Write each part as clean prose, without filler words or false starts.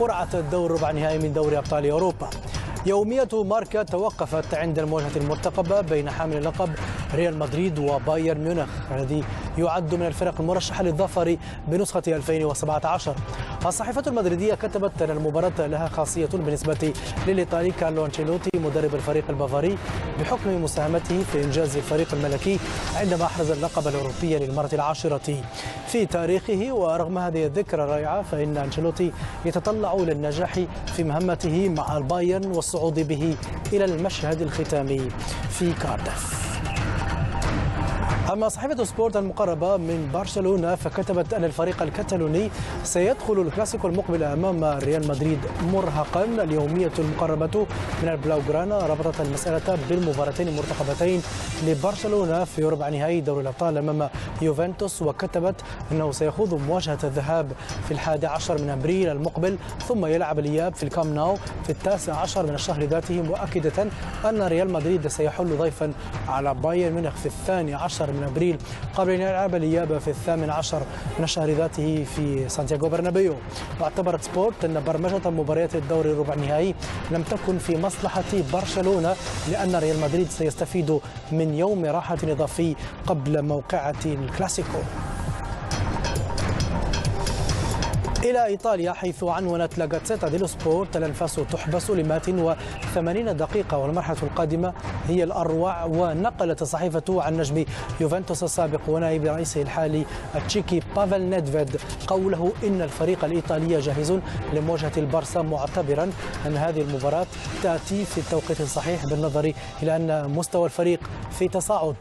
قرعة الدور ربع نهائي من دوري أبطال أوروبا. يومية ماركا توقفت عند المواجهة المرتقبة بين حامل اللقب ريال مدريد وبايرن ميونخ الذي يعد من الفرق المرشحة للظفر بنسخة 2017. الصحيفة المدريدية كتبت أن المباراة لها خاصية بالنسبة للإيطالي كارلو أنشيلوتي مدرب الفريق البافاري بحكم مساهمته في إنجاز الفريق الملكي عندما أحرز اللقب الأوروبي للمرة العاشرة في تاريخه. ورغم هذه الذكرى الرائعة فإن أنشيلوتي يتطلع للنجاح في مهمته مع البايرن والصعود به إلى المشهد الختامي في كارديف. أما صحيفة سبورت المقربة من برشلونة فكتبت أن الفريق الكتالوني سيدخل الكلاسيكو المقبل أمام ريال مدريد مرهقا. اليومية المقربة من البلاوغرانا ربطت المسألة بالمباراتين المرتقبتين لبرشلونة في ربع نهائي دوري الأبطال أمام يوفنتوس، وكتبت أنه سيخوض مواجهة الذهاب في 11 من أبريل المقبل ثم يلعب الإياب في الكام ناو في 19 من الشهر ذاته، مؤكدة أن ريال مدريد سيحل ضيفا على بايرن ميونخ في 12 من أبريل قبل أن يلعب الإياب في 18 من الشهر ذاته في سانتياغو برنابيو. واعتبرت سبورت أن برمجة مباريات الدوري الربع النهائي لم تكن في مصلحة برشلونة لأن ريال مدريد سيستفيد من يوم راحة إضافي قبل موقعة الكلاسيكو. إلى إيطاليا حيث عنونت لا جازيتا ديلو سبورت الأنفاس تحبس ل 180 دقيقة والمرحلة القادمة هي الأروع. ونقلت الصحيفة عن نجم يوفنتوس السابق ونائب رئيسه الحالي التشيكي بافل نيدفيد قوله إن الفريق الإيطالي جاهز لمواجهة البارسا، معتبرا أن هذه المباراة تأتي في التوقيت الصحيح بالنظر إلى أن مستوى الفريق في تصاعد.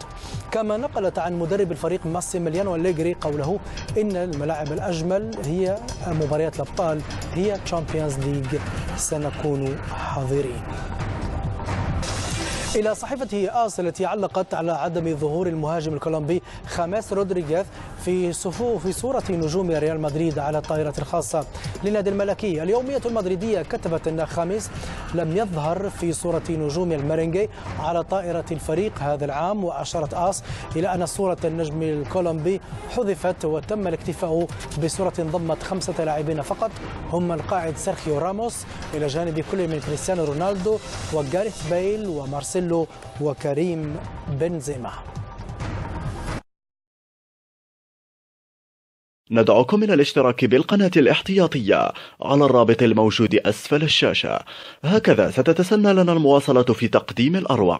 كما نقلت عن مدرب الفريق ماسيميليانو أليغري قوله إن الملاعب الأجمل هي مباريات الأبطال، هي تشامبيونز ليج، سنكون حاضرين. إلى صحيفة آس التي علقت على عدم ظهور المهاجم الكولومبي خاميس رودريغيز في صورة نجوم ريال مدريد على الطائرة الخاصة للنادي الملكي. اليومية المدريدية كتبت أن خاميس لم يظهر في صورة نجوم الميرينجي على طائرة الفريق هذا العام، وأشارت آس إلى أن صورة النجم الكولومبي حذفت وتم الاكتفاء بصورة ضمت 5 لاعبين فقط هم القائد سيرخيو راموس إلى جانب كل من كريستيانو رونالدو وغاريث بيل ومارسيلو وكريم بنزيما. ندعوكم إلى الاشتراك بالقناة الاحتياطية على الرابط الموجود أسفل الشاشة، هكذا ستتسنى لنا المواصلة في تقديم الأروع.